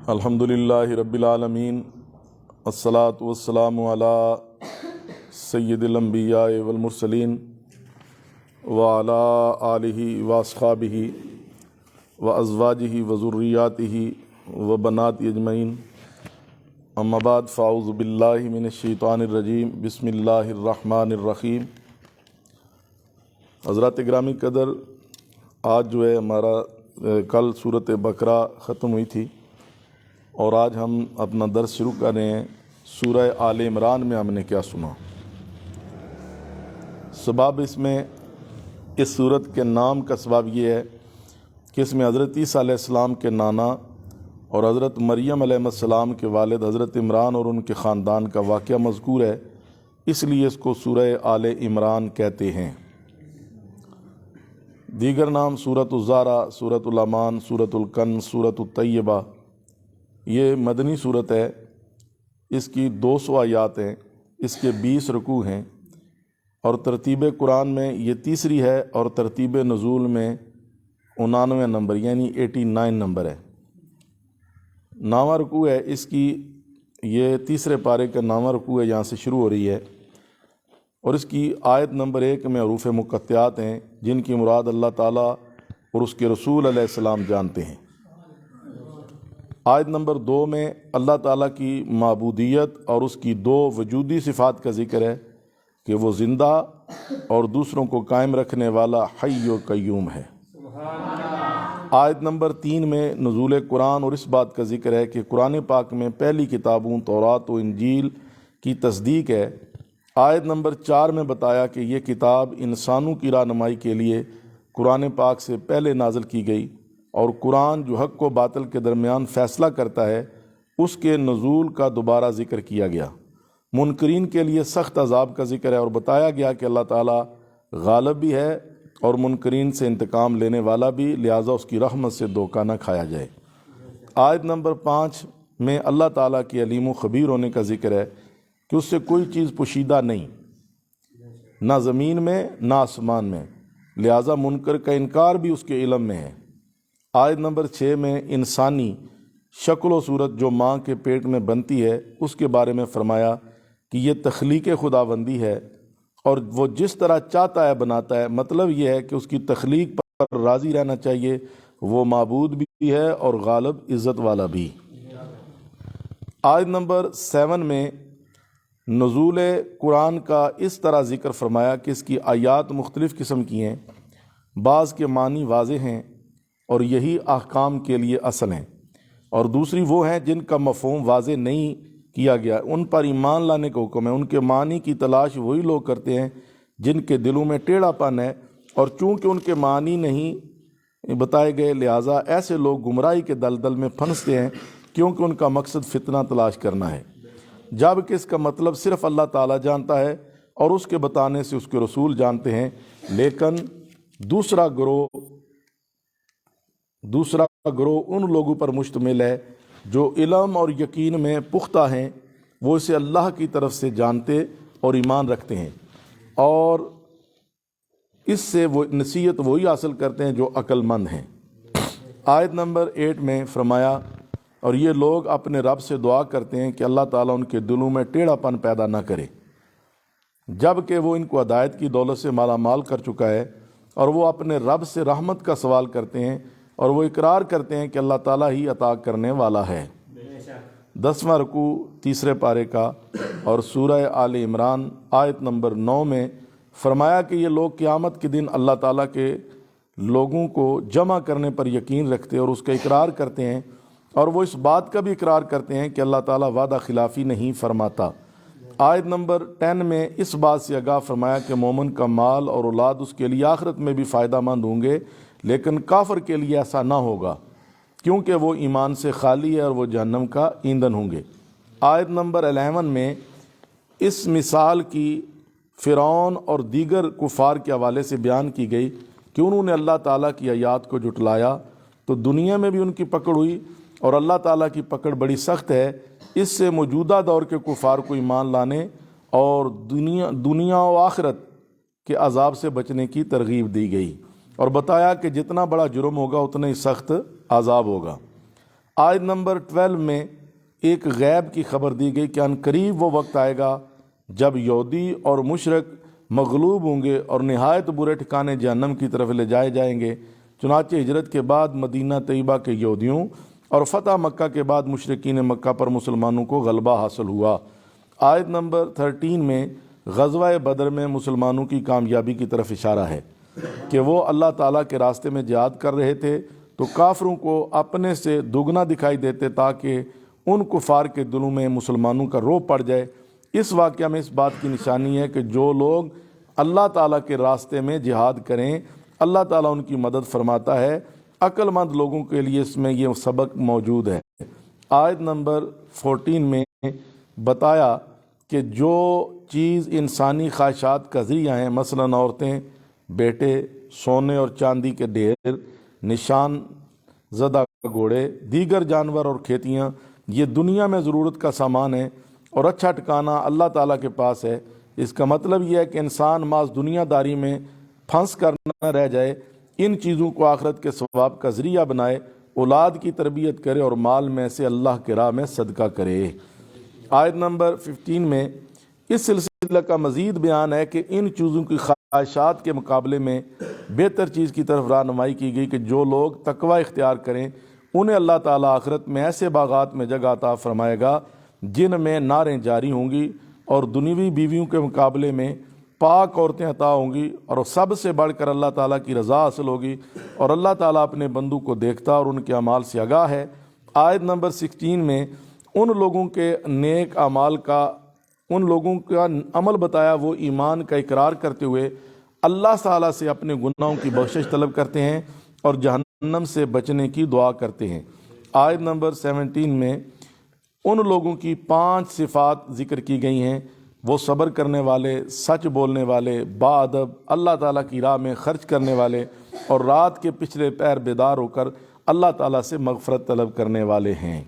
الحمدللہ رب العالمین الصلاۃ والسلام علی سید الانبیاء والمرسلین وعلی آلہ واصحابہ وازواجہ وذریاتہ وبنات اجمعین، اما بعد فاعوذ باللہ من الشیطان الرجیم، بسم اللہ الرحمن الرحیم۔ حضرات گرامی قدر، آج جو ہے ہمارا کل سورۃ بقرہ ختم ہوئی تھی اور آج ہم اپنا درس شروع کر رہے ہیں سورہ آل عمران میں ہم نے کیا سنا۔ سبب اس سورت کے نام کا سبب یہ ہے کہ اس میں حضرت عیسیٰ علیہ السلام کے نانا اور حضرت مریم علیہ السلام کے والد حضرت عمران اور ان کے خاندان کا واقعہ مذکور ہے، اس لیے اس کو سورہ آل عمران کہتے ہیں۔ دیگر نام سورۃ الزارع، سورۃ الامان، سورۃ الکنز، سورۃ الطیبہ، یہ مدنی صورت ہے۔ اس کی 200 آیات ہیں، اس کے 20 رکوع ہیں اور ترتیب قرآن میں یہ تیسری ہے اور ترتیب نزول میں 99 نمبر یعنی 89 نمبر ہے۔ 9واں رکوع ہے اس کی، یہ تیسرے پارے کا 9واں رکوع ہے، یہاں سے شروع ہو رہی ہے اور اس کی آیت نمبر 1 میں حروف مقطعات ہیں جن کی مراد اللہ تعالیٰ اور اس کے رسول علیہ السلام جانتے ہیں۔ آیت نمبر 2 میں اللہ تعالیٰ کی معبودیت اور اس کی 2 وجودی صفات کا ذکر ہے کہ وہ زندہ اور دوسروں کو قائم رکھنے والا حی و قیوم ہے۔ آیت نمبر 3 میں نزول قرآن اور اس بات کا ذکر ہے کہ قرآن پاک میں پہلی کتابوں تورات و انجیل کی تصدیق ہے۔ آیت نمبر 4 میں بتایا کہ یہ کتاب انسانوں کی رہنمائی کے لیے قرآن پاک سے پہلے نازل کی گئی اور قرآن جو حق و باطل کے درمیان فیصلہ کرتا ہے اس کے نزول کا دوبارہ ذکر کیا گیا۔ منکرین کے لیے سخت عذاب کا ذکر ہے اور بتایا گیا کہ اللہ تعالیٰ غالب بھی ہے اور منکرین سے انتقام لینے والا بھی، لہٰذا اس کی رحمت سے دھوکہ نہ کھایا جائے۔ آیت نمبر 5 میں اللہ تعالیٰ کے علیم و خبیر ہونے کا ذکر ہے کہ اس سے کوئی چیز پوشیدہ نہیں، نہ زمین میں نہ آسمان میں، لہٰذا منکر کا انکار بھی اس کے علم میں ہے۔ آیت نمبر 6 میں انسانی شکل و صورت جو ماں کے پیٹ میں بنتی ہے اس کے بارے میں فرمایا کہ یہ تخلیق خداوندی ہے اور وہ جس طرح چاہتا ہے بناتا ہے۔ مطلب یہ ہے کہ اس کی تخلیق پر راضی رہنا چاہیے، وہ معبود بھی ہے اور غالب عزت والا بھی۔ آیت نمبر 7 میں نزول قرآن کا اس طرح ذکر فرمایا کہ اس کی آیات مختلف قسم کی ہیں، بعض کے معنی واضح ہیں اور یہی احکام کے لیے اصل ہیں، اور دوسری وہ ہیں جن کا مفہوم واضح نہیں کیا گیا، ان پر ایمان لانے کا حکم ہے۔ ان کے معنی کی تلاش وہی لوگ کرتے ہیں جن کے دلوں میں ٹیڑھا پن ہے، اور چونکہ ان کے معنی نہیں بتائے گئے لہٰذا ایسے لوگ گمراہی کے دلدل میں پھنستے ہیں، کیونکہ ان کا مقصد فتنہ تلاش کرنا ہے، جبکہ اس کا مطلب صرف اللہ تعالیٰ جانتا ہے اور اس کے بتانے سے اس کے رسول جانتے ہیں۔ لیکن دوسرا گروہ ان لوگوں پر مشتمل ہے جو علم اور یقین میں پختہ ہیں، وہ اسے اللہ کی طرف سے جانتے اور ایمان رکھتے ہیں، اور اس سے وہ نصیحت وہی حاصل کرتے ہیں جو عقل مند ہیں۔ آیت نمبر 8 میں فرمایا اور یہ لوگ اپنے رب سے دعا کرتے ہیں کہ اللہ تعالیٰ ان کے دلوں میں ٹیڑھا پن پیدا نہ کرے، جبکہ وہ ان کو ہدایت کی دولت سے مالا مال کر چکا ہے، اور وہ اپنے رب سے رحمت کا سوال کرتے ہیں اور وہ اقرار کرتے ہیں کہ اللہ تعالیٰ ہی عطا کرنے والا ہے۔ 10واں رکوع تیسرے پارے کا اور سورہ آل عمران آیت نمبر 9 میں فرمایا کہ یہ لوگ قیامت کے دن اللہ تعالیٰ کے لوگوں کو جمع کرنے پر یقین رکھتے اور اس کا اقرار کرتے ہیں، اور وہ اس بات کا بھی اقرار کرتے ہیں کہ اللہ تعالیٰ وعدہ خلافی نہیں فرماتا۔ آیت نمبر 10 میں اس بات سے آگاہ فرمایا کہ مومن کا مال اور اولاد اس کے لیے آخرت میں بھی فائدہ مند ہوں گے، لیکن کافر کے لیے ایسا نہ ہوگا کیونکہ وہ ایمان سے خالی ہے اور وہ جہنم کا ایندھن ہوں گے۔ آیت نمبر 11 میں اس مثال کی فرعون اور دیگر کفار کے حوالے سے بیان کی گئی کہ انہوں نے اللہ تعالیٰ کی آیات کو جھٹلایا تو دنیا میں بھی ان کی پکڑ ہوئی، اور اللہ تعالیٰ کی پکڑ بڑی سخت ہے۔ اس سے موجودہ دور کے کفار کو ایمان لانے اور دنیا و آخرت کے عذاب سے بچنے کی ترغیب دی گئی، اور بتایا کہ جتنا بڑا جرم ہوگا اتنا ہی سخت عذاب ہوگا۔ آیت نمبر 12 میں ایک غیب کی خبر دی گئی کہ ان قریب وہ وقت آئے گا جب یہودی اور مشرک مغلوب ہوں گے اور نہایت برے ٹھکانے جہنم کی طرف لے جائے جائیں گے۔ چنانچہ ہجرت کے بعد مدینہ طیبہ کے یہودیوں اور فتح مکہ کے بعد مشرکین مکہ پر مسلمانوں کو غلبہ حاصل ہوا۔ آیت نمبر 13 میں غزوہ بدر میں مسلمانوں کی کامیابی کی طرف اشارہ ہے کہ وہ اللہ تعالیٰ کے راستے میں جہاد کر رہے تھے تو کافروں کو اپنے سے دگنا دکھائی دیتے تاکہ ان کفار کے دلوں میں مسلمانوں کا رعب پڑ جائے۔ اس واقعہ میں اس بات کی نشانی ہے کہ جو لوگ اللہ تعالیٰ کے راستے میں جہاد کریں اللہ تعالیٰ ان کی مدد فرماتا ہے۔ عقل مند لوگوں کے لیے اس میں یہ سبق موجود ہے۔ آیت نمبر 14 میں بتایا کہ جو چیز انسانی خواہشات کا ذریعہ ہیں، مثلاً عورتیں، بیٹے، سونے اور چاندی کے ڈھیر، نشان زدہ گھوڑے، دیگر جانور اور کھیتیاں، یہ دنیا میں ضرورت کا سامان ہے اور اچھا ٹھکانہ اللہ تعالیٰ کے پاس ہے۔ اس کا مطلب یہ ہے کہ انسان محض دنیا داری میں پھنس کر نہ رہ جائے، ان چیزوں کو آخرت کے ثواب کا ذریعہ بنائے، اولاد کی تربیت کرے اور مال میں سے اللہ کے راہ میں صدقہ کرے۔ آیت نمبر 15 میں اس سلسلہ کا مزید بیان ہے کہ ان چیزوں کی خواہشات کے مقابلے میں بہتر چیز کی طرف رہنمائی کی گئی کہ جو لوگ تقوی اختیار کریں انہیں اللہ تعالیٰ آخرت میں ایسے باغات میں جگہ عطا فرمائے گا جن میں نہریں جاری ہوں گی اور دنیوی بیویوں کے مقابلے میں پاک عورتیں عطا ہوں گی، اور سب سے بڑھ کر اللہ تعالیٰ کی رضا حاصل ہوگی، اور اللہ تعالیٰ اپنے بندوں کو دیکھتا اور ان کے اعمال سے آگاہ ہے۔ آیت نمبر 16 میں ان لوگوں کے نیک اعمال کا ان لوگوں کا عمل بتایا وہ ایمان کا اقرار کرتے ہوئے اللہ تعالیٰ سے اپنے گناہوں کی بخشش طلب کرتے ہیں اور جہنم سے بچنے کی دعا کرتے ہیں۔ آیت نمبر 17 میں ان لوگوں کی 5 صفات ذکر کی گئی ہیں، وہ صبر کرنے والے، سچ بولنے والے، باادب، اللہ تعالیٰ کی راہ میں خرچ کرنے والے اور رات کے پچھلے پہر بیدار ہو کر اللہ تعالیٰ سے مغفرت طلب کرنے والے ہیں۔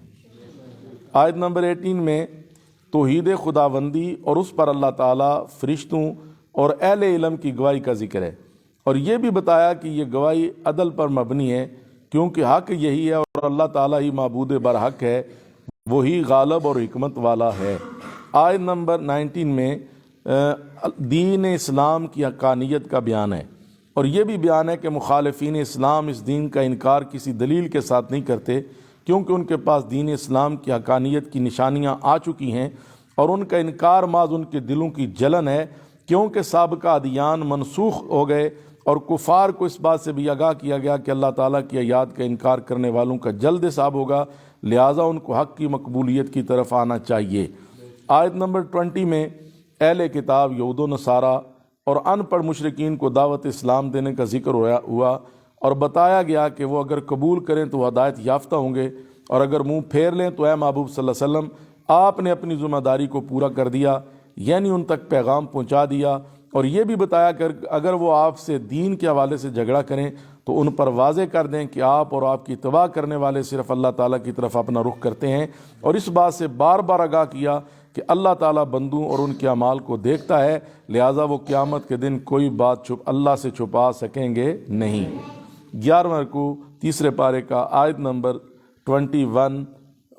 آیت نمبر 18 میں توحید خداوندی اور اس پر اللہ تعالیٰ، فرشتوں اور اہل علم کی گواہی کا ذکر ہے، اور یہ بھی بتایا کہ یہ گواہی عدل پر مبنی ہے کیونکہ حق یہی ہے اور اللہ تعالیٰ ہی معبود برحق ہے، وہی غالب اور حکمت والا ہے۔ آیت نمبر 19 میں دین اسلام کی حقانیت کا بیان ہے، اور یہ بھی بیان ہے کہ مخالفین اسلام اس دین کا انکار کسی دلیل کے ساتھ نہیں کرتے کیونکہ ان کے پاس دین اسلام کی حقانیت کی نشانیاں آ چکی ہیں، اور ان کا انکار محض ان کے دلوں کی جلن ہے کیونکہ سابقہ ادیان منسوخ ہو گئے، اور کفار کو اس بات سے بھی آگاہ کیا گیا کہ اللہ تعالیٰ کی آیات کا انکار کرنے والوں کا جلد حساب ہوگا، لہٰذا ان کو حق کی مقبولیت کی طرف آنا چاہیے۔ آیت نمبر 20 میں اہل کتاب یہود و نصارہ اور ان پڑھ مشرکین کو دعوت اسلام دینے کا ذکر ہوا اور بتایا گیا کہ وہ اگر قبول کریں تو ہدایت یافتہ ہوں گے، اور اگر منہ پھیر لیں تو اے محبوب صلی اللہ علیہ وسلم آپ نے اپنی ذمہ داری کو پورا کر دیا، یعنی ان تک پیغام پہنچا دیا، اور یہ بھی بتایا کہ اگر وہ آپ سے دین کے حوالے سے جھگڑا کریں تو ان پر واضح کر دیں کہ آپ اور آپ کی اتباع کرنے والے صرف اللہ تعالیٰ کی طرف اپنا رخ کرتے ہیں، اور اس بات سے بار بار آگاہ کیا کہ اللہ تعالیٰ بندوں اور ان کے اعمال کو دیکھتا ہے، لہٰذا وہ قیامت کے دن کوئی بات اللہ سے چھپا سکیں گے نہیں۔ 11واں رکوع تیسرے پارے کا آیت نمبر 21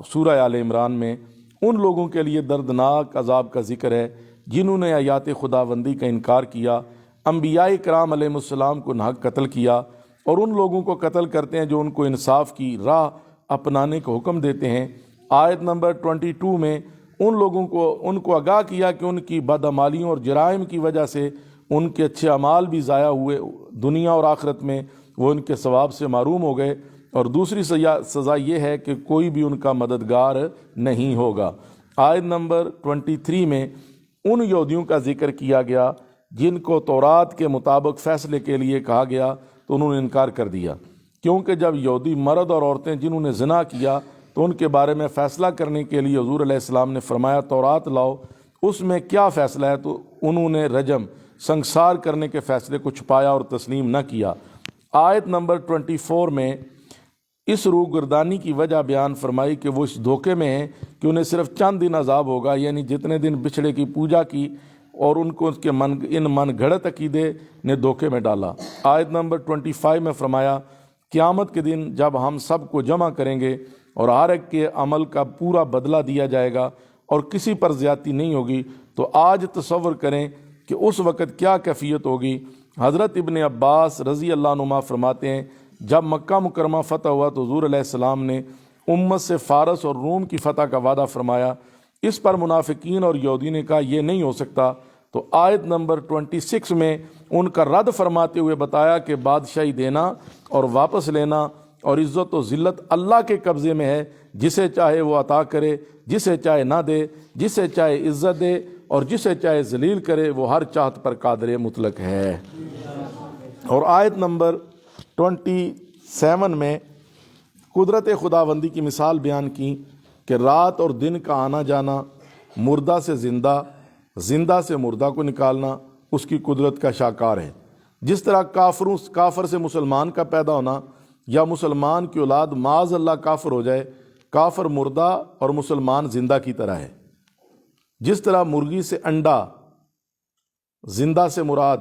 سورہ آل عمران میں ان لوگوں کے لیے دردناک عذاب کا ذکر ہے جنہوں نے آیات خداوندی کا انکار کیا، انبیاء کرام علیہ السلام کو ناحق قتل کیا، اور ان لوگوں کو قتل کرتے ہیں جو ان کو انصاف کی راہ اپنانے کا حکم دیتے ہیں۔ آیت نمبر 22 میں ان کو آگاہ کیا کہ ان کی بدعمالیوں اور جرائم کی وجہ سے ان کے اچھے اعمال بھی ضائع ہوئے، دنیا اور آخرت میں وہ ان کے ثواب سے محروم ہو گئے، اور دوسری سزا یہ ہے کہ کوئی بھی ان کا مددگار نہیں ہوگا۔ آیت نمبر 23 میں ان یہودیوں کا ذکر کیا گیا جن کو تورات کے مطابق فیصلے کے لیے کہا گیا تو انہوں نے انکار کر دیا، کیونکہ جب یہودی مرد اور عورتیں جنہوں نے زنا کیا تو ان کے بارے میں فیصلہ کرنے کے لیے حضور علیہ السلام نے فرمایا تورات لاؤ، اس میں کیا فیصلہ ہے، تو انہوں نے رجم سنگسار کرنے کے فیصلے کو چھپایا اور تسلیم نہ کیا۔ آیت نمبر 24 میں اس روگردانی کی وجہ بیان فرمائی کہ وہ اس دھوکے میں ہیں کہ انہیں صرف چند دن عذاب ہوگا، یعنی جتنے دن بچھڑے کی پوجا کی، اور ان کو اس کے من گھڑت عقیدے نے دھوکے میں ڈالا۔ آیت نمبر 25 میں فرمایا قیامت کے دن جب ہم سب کو جمع کریں گے اور ہر ایک کے عمل کا پورا بدلہ دیا جائے گا اور کسی پر زیادتی نہیں ہوگی، تو آج تصور کریں کہ اس وقت کیا کیفیت ہوگی۔ حضرت ابن عباس رضی اللہ عنہما فرماتے ہیں جب مکہ مکرمہ فتح ہوا تو حضور علیہ السلام نے امت سے فارس اور روم کی فتح کا وعدہ فرمایا۔ اس پر منافقین اور یہودی نے کہا یہ نہیں ہو سکتا، تو آیت نمبر 26 میں ان کا رد فرماتے ہوئے بتایا کہ بادشاہی دینا اور واپس لینا اور عزت و ذلت اللہ کے قبضے میں ہے، جسے چاہے وہ عطا کرے، جسے چاہے نہ دے، جسے چاہے عزت دے اور جسے چاہے ذلیل کرے، وہ ہر چاہت پر قادر مطلق ہے۔ اور آیت نمبر 27 میں قدرت خداوندی کی مثال بیان کی کہ رات اور دن کا آنا جانا، مردہ سے زندہ، زندہ سے مردہ کو نکالنا اس کی قدرت کا شاہکار ہے۔ جس طرح کافر سے مسلمان کا پیدا ہونا یا مسلمان کی اولاد معاذ اللہ کافر ہو جائے، کافر مردہ اور مسلمان زندہ کی طرح ہے۔ جس طرح مرغی سے انڈا، زندہ سے مراد،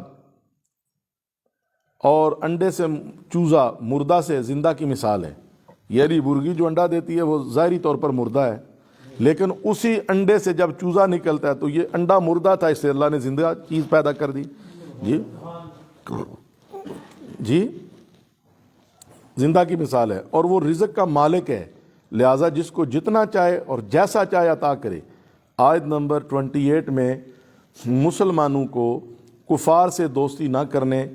اور انڈے سے چوزا، مردہ سے زندہ کی مثال ہے۔ یعنی مرغی جو انڈا دیتی ہے وہ ظاہری طور پر مردہ ہے، لیکن اسی انڈے سے جب چوزا نکلتا ہے تو یہ انڈا مردہ تھا، اس سے اللہ نے زندہ چیز پیدا کر دی۔ جی زندہ کی مثال ہے، اور وہ رزق کا مالک ہے، لہٰذا جس کو جتنا چاہے اور جیسا چاہے عطا کرے۔ آیت نمبر 28 میں مسلمانوں کو کفار سے دوستی نہ کرنے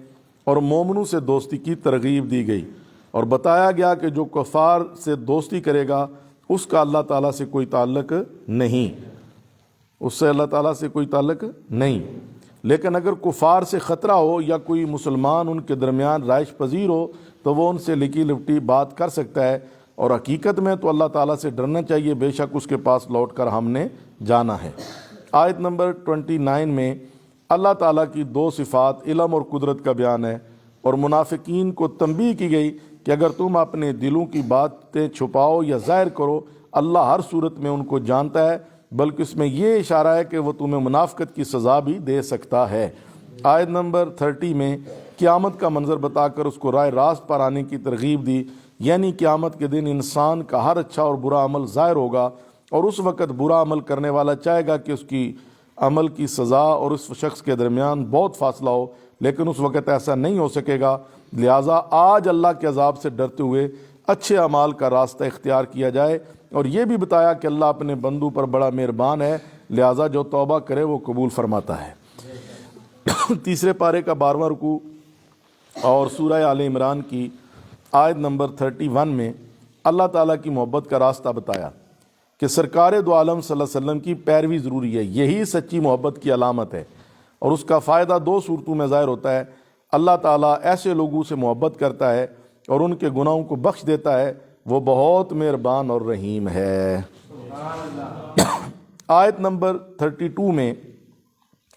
اور مومنوں سے دوستی کی ترغیب دی گئی، اور بتایا گیا کہ جو کفار سے دوستی کرے گا اس کا اللہ تعالیٰ سے کوئی تعلق نہیں، اس سے اللہ تعالیٰ سے کوئی تعلق نہیں۔ لیکن اگر کفار سے خطرہ ہو یا کوئی مسلمان ان کے درمیان رائش پذیر ہو تو وہ ان سے لکی لپٹی بات کر سکتا ہے، اور حقیقت میں تو اللہ تعالیٰ سے ڈرنا چاہیے، بے شک اس کے پاس لوٹ کر ہم نے جانا ہے۔ آیت نمبر 29 میں اللہ تعالیٰ کی دو صفات علم اور قدرت کا بیان ہے، اور منافقین کو تنبیہ کی گئی کہ اگر تم اپنے دلوں کی باتیں چھپاؤ یا ظاہر کرو، اللہ ہر صورت میں ان کو جانتا ہے، بلکہ اس میں یہ اشارہ ہے کہ وہ تمہیں منافقت کی سزا بھی دے سکتا ہے۔ آیت نمبر 30 میں قیامت کا منظر بتا کر اس کو راہ راست پر آنے کی ترغیب دی، یعنی قیامت کے دن انسان کا ہر اچھا اور برا عمل ظاہر ہوگا، اور اس وقت برا عمل کرنے والا چاہے گا کہ اس کی عمل کی سزا اور اس شخص کے درمیان بہت فاصلہ ہو، لیکن اس وقت ایسا نہیں ہو سکے گا۔ لہٰذا آج اللہ کے عذاب سے ڈرتے ہوئے اچھے اعمال کا راستہ اختیار کیا جائے، اور یہ بھی بتایا کہ اللہ اپنے بندوں پر بڑا مہربان ہے، لہٰذا جو توبہ کرے وہ قبول فرماتا ہے۔ تیسرے پارے کا 12واں رکوع اور سورہ آل عمران کی آیت نمبر 31 میں اللہ تعالیٰ کی محبت کا راستہ بتایا کہ سرکار دو عالم صلی اللہ علیہ وسلم کی پیروی ضروری ہے، یہی سچی محبت کی علامت ہے، اور اس کا فائدہ دو صورتوں میں ظاہر ہوتا ہے۔ اللہ تعالیٰ ایسے لوگوں سے محبت کرتا ہے اور ان کے گناہوں کو بخش دیتا ہے، وہ بہت مہربان اور رحیم ہے۔ آیت نمبر 32 میں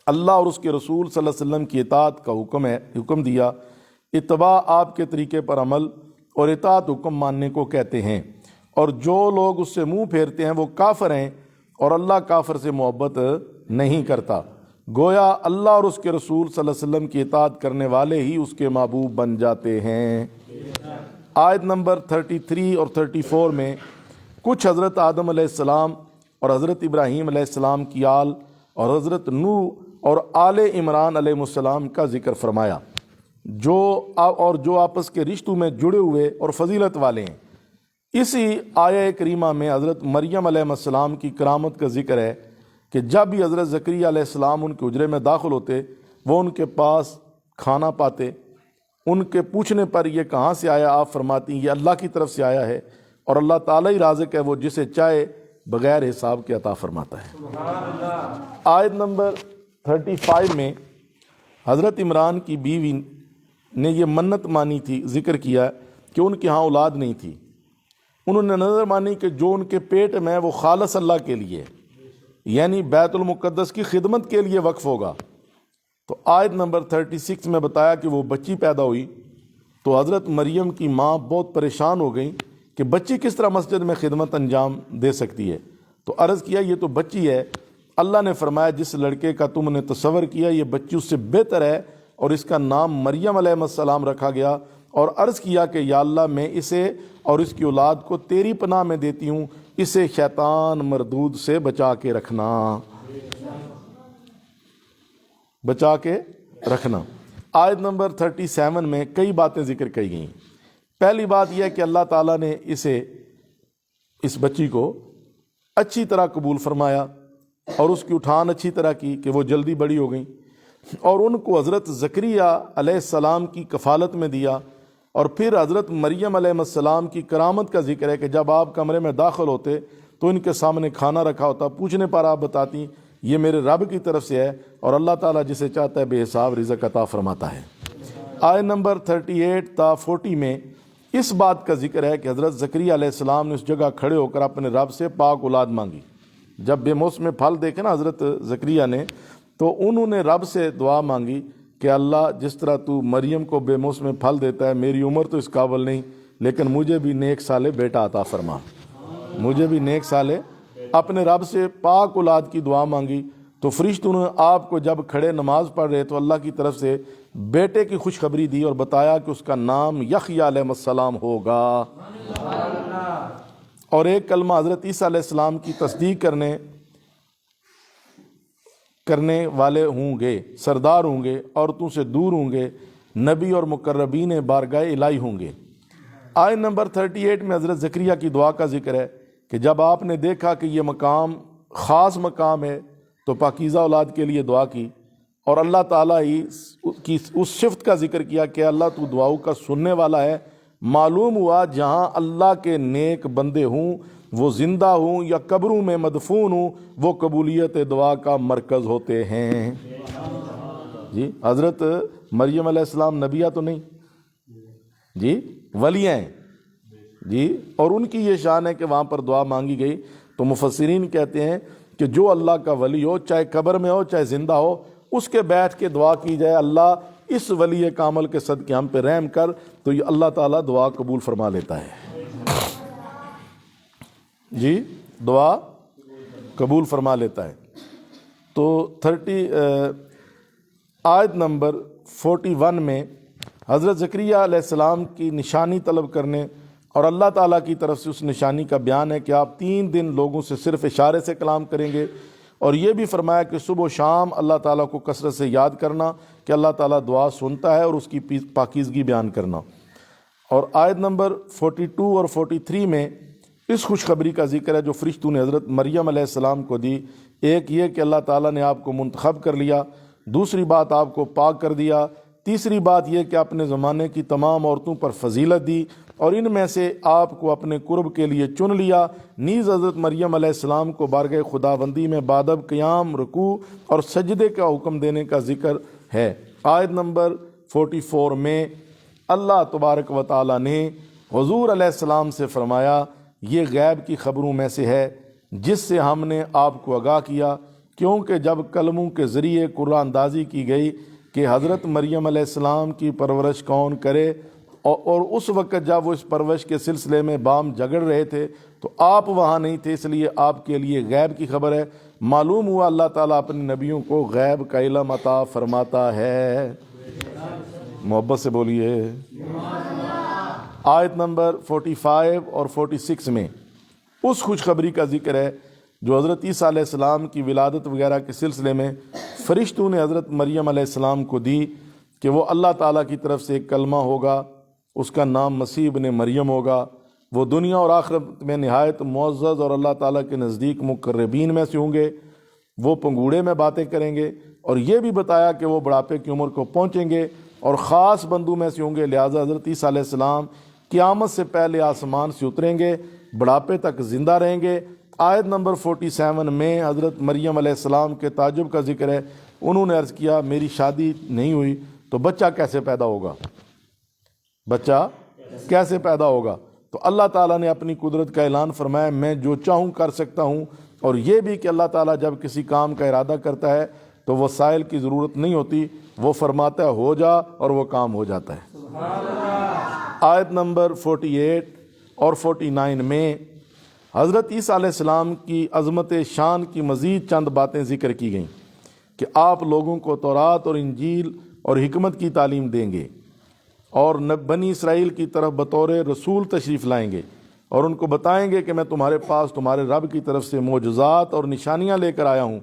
اللہ اور اس کے رسول صلی اللہ علیہ وسلم کی اطاعت کا حکم دیا۔ اتباع آپ کے طریقے پر عمل اور اطاعت حکم ماننے کو کہتے ہیں، اور جو لوگ اس سے منہ پھیرتے ہیں وہ کافر ہیں، اور اللہ کافر سے محبت نہیں کرتا۔ گویا اللہ اور اس کے رسول صلی اللہ علیہ وسلم کی اطاعت کرنے والے ہی اس کے محبوب بن جاتے ہیں۔ آیت نمبر 33 اور 34 میں کچھ حضرت آدم علیہ السلام اور حضرت ابراہیم علیہ السلام کی آل اور حضرت نوح اور آل عمران علیہ السلام کا ذکر فرمایا، جو آپس کے رشتوں میں جڑے ہوئے اور فضیلت والے ہیں۔ اسی آیہ کریمہ میں حضرت مریم علیہ السلام کی کرامت کا ذکر ہے کہ جب بھی حضرت زکریا علیہ السلام ان کے حجرے میں داخل ہوتے، وہ ان کے پاس کھانا پاتے۔ ان کے پوچھنے پر یہ کہاں سے آیا، آپ فرماتی ہیں یہ اللہ کی طرف سے آیا ہے، اور اللہ تعالیٰ ہی رازق ہے، وہ جسے چاہے بغیر حساب کے عطا فرماتا ہے۔ آیت نمبر 35 میں حضرت عمران کی بیوی نے یہ منت مانی تھی، ذکر کیا کہ ان کے ہاں اولاد نہیں تھی۔ انہوں نے نظر مانی کہ جو ان کے پیٹ میں وہ خالص اللہ کے لیے، یعنی بیت المقدس کی خدمت کے لیے وقف ہوگا۔ تو آیت نمبر 36 میں بتایا کہ وہ بچی پیدا ہوئی، تو حضرت مریم کی ماں بہت پریشان ہو گئی کہ بچی کس طرح مسجد میں خدمت انجام دے سکتی ہے۔ تو عرض کیا یہ تو بچی ہے۔ اللہ نے فرمایا جس لڑکے کا تم نے تصور کیا یہ بچی اس سے بہتر ہے، اور اس کا نام مریم علیہ السلام رکھا گیا، اور عرض کیا کہ یا اللہ میں اسے اور اس کی اولاد کو تیری پناہ میں دیتی ہوں، اسے شیطان مردود سے بچا کے رکھنا، بچا کے رکھنا۔ آیت نمبر 37 میں کئی باتیں ذکر کی گئیں۔ پہلی بات یہ ہے کہ اللہ تعالیٰ نے اس بچی کو اچھی طرح قبول فرمایا اور اس کی اٹھان اچھی طرح کی کہ وہ جلدی بڑی ہو گئیں، اور ان کو حضرت زکریا علیہ السلام کی کفالت میں دیا۔ اور پھر حضرت مریم علیہ السلام کی کرامت کا ذکر ہے کہ جب آپ کمرے میں داخل ہوتے تو ان کے سامنے کھانا رکھا ہوتا، پوچھنے پر آپ بتاتی یہ میرے رب کی طرف سے ہے، اور اللہ تعالیٰ جسے چاہتا ہے بے حساب رزق عطا فرماتا ہے۔ آیت نمبر 38 تا 40 میں اس بات کا ذکر ہے کہ حضرت زکریا علیہ السلام نے اس جگہ کھڑے ہو کر اپنے رب سے پاک اولاد مانگی۔ جب بے موسم پھل دیکھے نا حضرت زکریا نے، تو انہوں نے رب سے دعا مانگی کہ اللہ جس طرح تو مریم کو بے موسم پھل دیتا ہے، میری عمر تو اس قابل نہیں، لیکن مجھے بھی نیک صالح بیٹا عطا فرما، مجھے بھی نیک صالح۔ اپنے رب سے پاک اولاد کی دعا مانگی تو فرشتوں نے آپ کو جب کھڑے نماز پڑھ رہے تو اللہ کی طرف سے بیٹے کی خوشخبری دی اور بتایا کہ اس کا نام یحییٰ علیہ السلام ہوگا، اور ایک کلمہ حضرت عیسیٰ علیہ السلام کی تصدیق کرنے والے ہوں گے، سردار ہوں گے، عورتوں سے دور ہوں گے، نبی اور مقربین بارگاہ الہی ہوں گے۔ آیت نمبر 38 میں حضرت زکریا کی دعا کا ذکر ہے کہ جب آپ نے دیکھا کہ یہ مقام خاص مقام ہے تو پاکیزہ اولاد کے لیے دعا کی، اور اللہ تعالیٰ ہی کی اس صفت کا ذکر کیا کہ اللہ تو دعاؤں کا سننے والا ہے۔ معلوم ہوا جہاں اللہ کے نیک بندے ہوں، وہ زندہ ہوں یا قبروں میں مدفون ہوں، وہ قبولیت دعا کا مرکز ہوتے ہیں۔ جی حضرت مریم علیہ السلام نبیہ تو نہیں جی، ولیہ ہیں جی، اور ان کی یہ شان ہے کہ وہاں پر دعا مانگی گئی۔ تو مفسرین کہتے ہیں کہ جو اللہ کا ولی ہو، چاہے قبر میں ہو چاہے زندہ ہو، اس کے بیٹھ کے دعا کی جائے اللہ اس ولی کامل کے صدقے ہم پہ رحم کر، تو یہ اللہ تعالیٰ دعا قبول فرما لیتا ہے جی، دعا قبول فرما لیتا ہے۔ تو آیت نمبر 41 میں حضرت زکریا علیہ السلام کی نشانی طلب کرنے اور اللہ تعالیٰ کی طرف سے اس نشانی کا بیان ہے کہ آپ 3 دن لوگوں سے صرف اشارے سے کلام کریں گے، اور یہ بھی فرمایا کہ صبح و شام اللہ تعالیٰ کو کثرت سے یاد کرنا کہ اللہ تعالیٰ دعا سنتا ہے، اور اس کی پاکیزگی بیان کرنا۔ اور آیت نمبر 42 اور 43 میں اس خوشخبری کا ذکر ہے جو فرشتوں نے حضرت مریم علیہ السلام کو دی۔ ایک یہ کہ اللہ تعالیٰ نے آپ کو منتخب کر لیا، دوسری بات آپ کو پاک کر دیا، تیسری بات یہ کہ اپنے زمانے کی تمام عورتوں پر فضیلت دی، اور ان میں سے آپ کو اپنے قرب کے لیے چن لیا۔ نیز حضرت مریم علیہ السلام کو بارگاہ خداوندی میں بادب قیام، رکوع اور سجدے کا حکم دینے کا ذکر ہے۔ آیت نمبر 44 میں اللہ تبارک و تعالیٰ نے حضور علیہ السلام سے فرمایا یہ غیب کی خبروں میں سے ہے جس سے ہم نے آپ کو آگاہ کیا، کیونکہ جب کلموں کے ذریعے قرآن اندازی کی گئی کہ حضرت مریم علیہ السلام کی پرورش کون کرے، اور اس وقت جب وہ اس پرورش کے سلسلے میں بام جھگڑ رہے تھے تو آپ وہاں نہیں تھے، اس لیے آپ کے لیے غیب کی خبر ہے۔ معلوم ہوا اللہ تعالیٰ اپنے نبیوں کو غیب کا علم عطا فرماتا ہے۔ محبت سے بولیے۔ آیت نمبر 45 اور 46 میں اس خوشخبری کا ذکر ہے جو حضرت عیسیٰ علیہ السلام کی ولادت وغیرہ کے سلسلے میں فرشتوں نے حضرت مریم علیہ السلام کو دی کہ وہ اللہ تعالیٰ کی طرف سے ایک کلمہ ہوگا، اس کا نام مسیح ابن مریم ہوگا، وہ دنیا اور آخرت میں نہایت معزز اور اللہ تعالیٰ کے نزدیک مقربین میں سے ہوں گے، وہ پنگوڑے میں باتیں کریں گے، اور یہ بھی بتایا کہ وہ بڑھاپے کی عمر کو پہنچیں گے اور خاص بندوں میں سے ہوں گے، لہٰذا حضرت عیسیٰ علیہ السلام قیامت سے پہلے آسمان سے اتریں گے، بڑھاپے تک زندہ رہیں گے۔ آیت نمبر 47 میں حضرت مریم علیہ السلام کے تعجب کا ذکر ہے، انہوں نے عرض کیا میری شادی نہیں ہوئی تو بچہ کیسے پیدا ہوگا، بچہ کیسے پیدا ہوگا؟ تو اللہ تعالیٰ نے اپنی قدرت کا اعلان فرمایا میں جو چاہوں کر سکتا ہوں، اور یہ بھی کہ اللہ تعالیٰ جب کسی کام کا ارادہ کرتا ہے تو وسائل کی ضرورت نہیں ہوتی، وہ فرماتا ہے ہو جا اور وہ کام ہو جاتا ہے۔ آیت نمبر 48 اور 49 میں حضرت عیسیٰ علیہ السلام کی عظمت شان کی مزید چند باتیں ذکر کی گئیں کہ آپ لوگوں کو تورات اور انجیل اور حکمت کی تعلیم دیں گے، اور بنی اسرائیل کی طرف بطور رسول تشریف لائیں گے اور ان کو بتائیں گے کہ میں تمہارے پاس تمہارے رب کی طرف سے معجزات اور نشانیاں لے کر آیا ہوں۔